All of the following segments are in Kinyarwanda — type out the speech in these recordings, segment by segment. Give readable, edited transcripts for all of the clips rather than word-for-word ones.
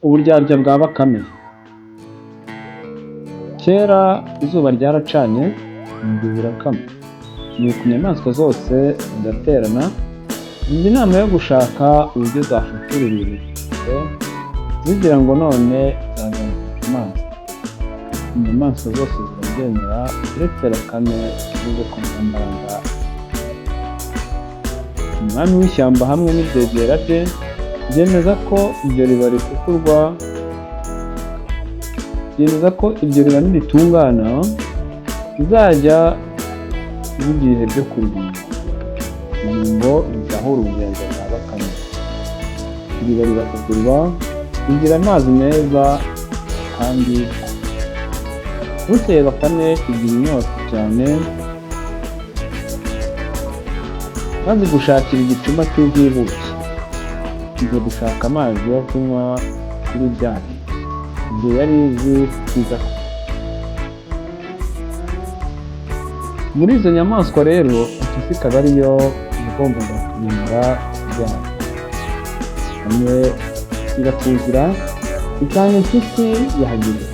Uburyarya bwa Bakame. Kera izuba ryaracanye, ibintu birakama. Nuko inyamaswa zose zigaterana, zijya inama yo gushaka uburyo zafutura ibintu zigira ngo none zagaruka amazi. Inyamaswa zose zirabyemera, uretse Bakame ivuze ko nta mbaraga. Umwami w'ishyamba hamwe n'ibyegera bye byemeza ko iryo riba rifukurwa, byemeza ko iryo riba niritungana rizajya n'igihe byo kuruhuka, kugira ngo rizahura urugendo rwa Bakame. Iriba rigafukurwa, rigira amazi meza kandi bukeye Bakame igira inyota cyane, maze gushakira igicuma cy'ubuki, iza gushaka amazi yo kunywa kuri byari. Ibyo yari izi kuza. Muri izo nyamaswa rero, impyisi ikaba ariyo yagombaga kumenya byari. Hamwe iratuzira, isanga impyisi yahageze,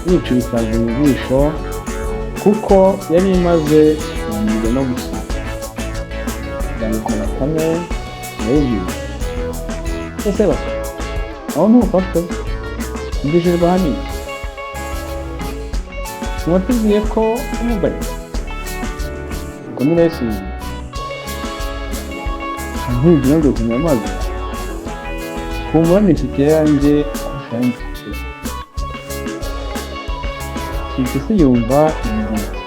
yica ibisazi mu jisho, kuko yari imaze kunanirwa no gusoma. Ko Bakame irayibwira, ese basa aho ntufashwe mbijejwe ahanini, ntiwatubwiye ko umugaye ubwo nirayisubiza nkubwira ngo kunywa amazi kumva nifite yanjye kurushaho impyisi yumva ibimenyetso,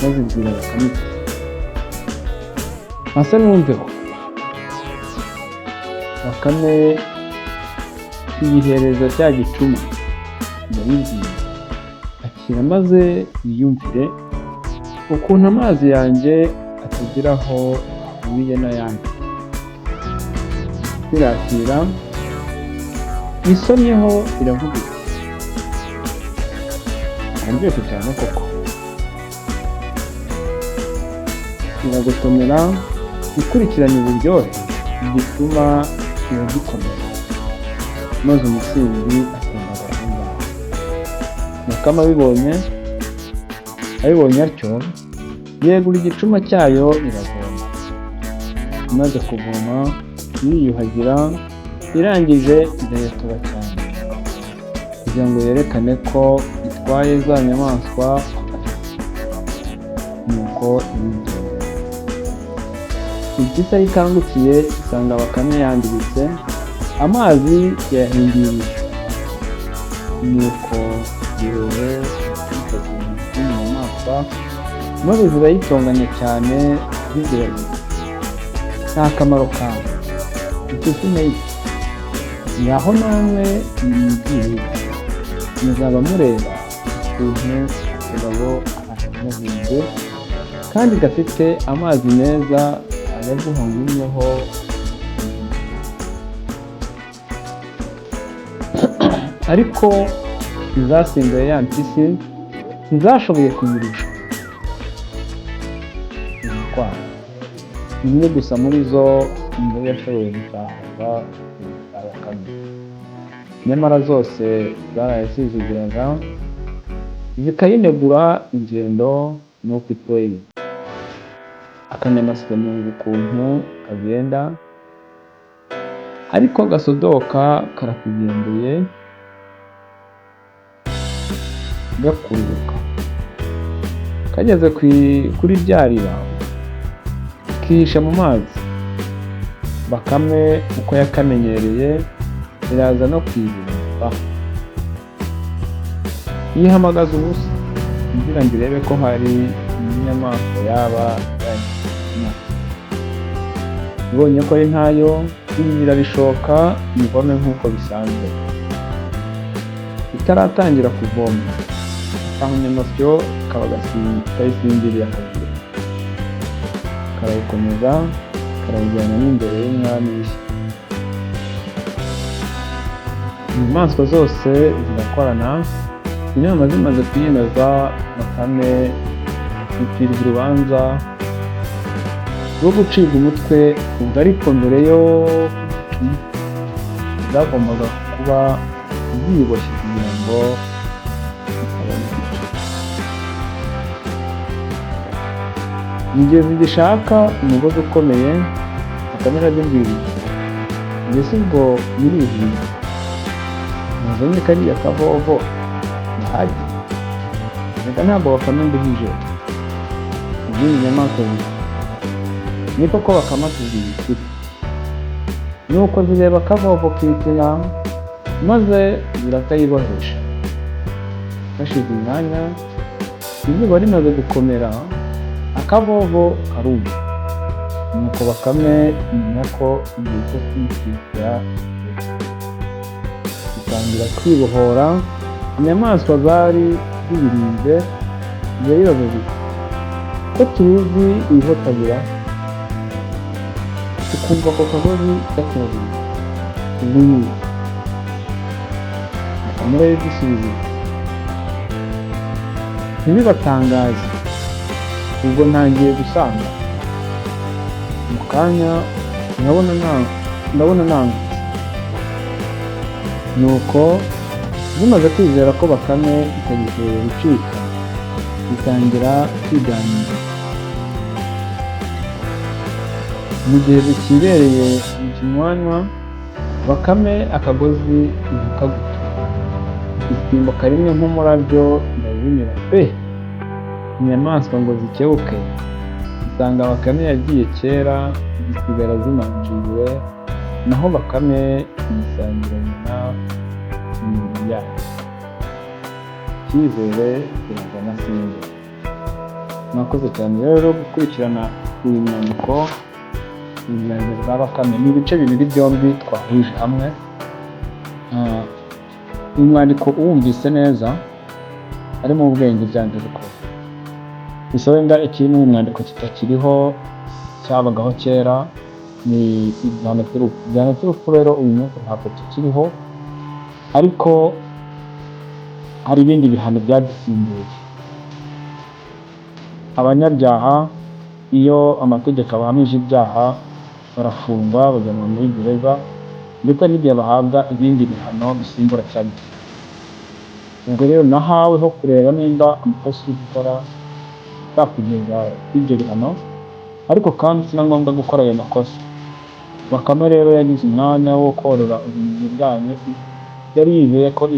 maze ibwira Bakame iti asa n'umveho. Bakame iyihereza cya gicuma ndabibwira, akira maze yiyumvire ukuntu amazi yanjye atageraho ahuriye n'ayandi. Irakira isomyeho iravuga iti araryoshye cyane koko. Iragotomera ikurikiranye uburyohe, igituma iragikomeza, maze umusinzi atemba aho ngaho. Bakame abibonye atyo, yegura igicuma cyayo iravoma. Imaze kuvoma yiyuhagira, irangije irayatura cyane, kugira ngo yerekane ko itwaye za nyamaswa. Nuko ibigendera. Impyisi aho ikangukiye isanga Bakame yangiritse, amazi yayahinduye ibice. Nuko yewe inyamaswa maze zirayitonganya cyane zigira ziti nta kamaro kawe. Impyisi nayo iti ngaho namwe nimwibwire, muzaba mureba ukuntu akagabo arahinze kandi gafite amazi meza ayaguhangumyeho. Ariko izasimbuye ya mpyisi ntizashoboye kuyirisha imitwaro. Imwe gusa muri zo niyo yashoboye gutaha Bakame. Nyamara zose zarayasuzuguraga, zikayinegura ingendo n'uko itoye. Akanyamaswa yumva ukuntu kagenda, ariko gasodoka karakugendeye gakururuka. Kageze kuri rya riba kihisha mu mazi. Bakame uko yakamenyereye iraza no kwibuka, yihamagaza ubusa kugira ngo irebe ko hari inyamaswa yaba yagiye. Ibonye ko ari ntayo, irira rishoka ivome nk'uko bisanzwe. Itaratangira kuvoma, akanyamasyo kayisinziriye akagira, karayikomeza karayijyana n'imbere y'umwami w'ishyamba. Inyamaswa zose zirakorana, inama zimaze kwiyemeza, Bakame icirwa urubanza rwo gucibwa umutwe. Ubwo ariko mbere yo zagombaga kuba ziboshye kugira ngo zitabona igice. Mu gihe zigishaka umugozi ukomeye, Bakame arabyumviriye. Mbese ubwo birihuye, muzanye kariya kavovo ntihagire. Reka ntabwo Bakame nduhuje izindi nyamaswa ziri. Ni koko Bakame atubwiye ukuri. Nuko zireba akavovo kitina, maze zirakayibohesha. Hashize umwanya, izuba rimaze gukomera, akavovo karuma. Nuko Bakame imenya ko igihe cyo kwitwikira itangira kwibohora. Inyamaswa zari zibirinze zirayibaza ziti, ko tuzi ibihotabira, tukumva ako kagozi gakubabuye ubunyuye. Bakame rero igisubizo iti, ntibibatangaze, ubwo ntangiye gusanga. Mu kanya ndabona nangutse. Nuko zimaze kwizera ko Bakame itagishoboye gucika, zitangira kwiganira. Mu gihe zikibereye mu kinywanywa, Bakame akagozi ntikaguta. Isimbuka rimwe nk'umurabyo ndazimira pe! Inyamaswa ngo zikebuke, zisanga Bakame yagiye kera, zisigara zimanjiriwe, naho Bakame yisangira nyina imibiri yayo. Icyizere kiragana sinduhuje. Mwakoze cyane rero gukurikirana uyu mwandiko, uburyarya bwa Bakame. Ni ibice bibiri byombi twahuje hamwe. Uyu mwandiko uwumvise neza, harimo ubwenge byanze bikunze. Gusa wenda ikiri mu mwandiko kitakiriho cyabagaho kera ni igihano cy'urupfu. Igihano cy'urupfu rero uyu munsi ntabwo kikiriho, ariko hari ibindi bihano byadusimbuye. Abanyabyaha iyo amategeko abahamije ibyaha barafungwa, bajyanwa muri gereza, ndetse n'igihe bahabwa ibindi bihano bisimbura cyane. Ubwo rero nahawe ho kureba nimba amakosa uri gukora yakugeza ibyo bihano, ariko kandi si na ngombwa gukora ayo makosa. Bakame rero yagize umwanya wo korora ibintu byayo, yari yizeye ko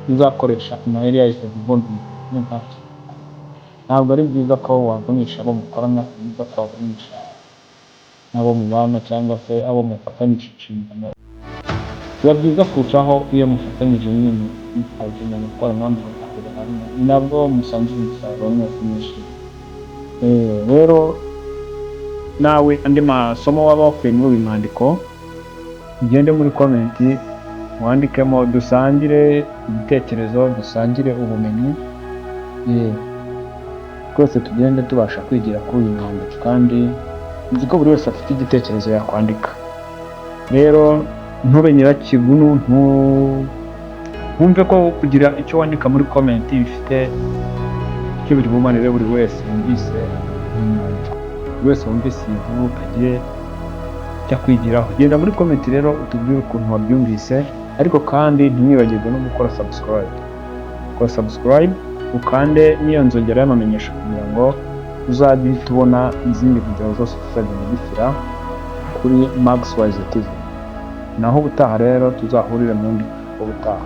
izakoresha amayeri yayo ikavunika. Ntabwo ari byiza ko wavunisha abo mukorana, ni byiza ko wavunisha n'abo mubana cyangwa se abo mufatanyije inshingano. Biba byiza kurushaho iyo mufatanyije nyine mukagenda gukora namwe mugakorera hamwe, ni nabwo musangira umusaruro mwese mwishimye. Rero nawe andi masomo waba wakuye muri uyu mwandiko, ugende muri komenti wandikemo, dusangire ibitekerezo, dusangire ubumenyi, twese tugende tubasha kwigira kuri uyu mwandiko, kandi nzi ko buri wese afite igitekerezo yakwandika. Rero ntube nyirakigunu, ntumve ko kugira icyo wandika muri komenti bifite icyo biri bumarire buri wese wumvise uyu mwandiko. Buri wese wumvise iyi nkuru agiye cyo kwigiraho. Genda muri komenti rero utubwire ukuntu wabyumvise, ariko kandi ntimwibagirwe no gukora subscribe. Kora subscribe, ukande n'iyo nzogera y'amamenyesho kugira ngo uzajye tubona izindi video zose tuzagenda dushyira kuri Maxwise TV. Naho ubutaha rero tuzahurire mu ndi ubutaha.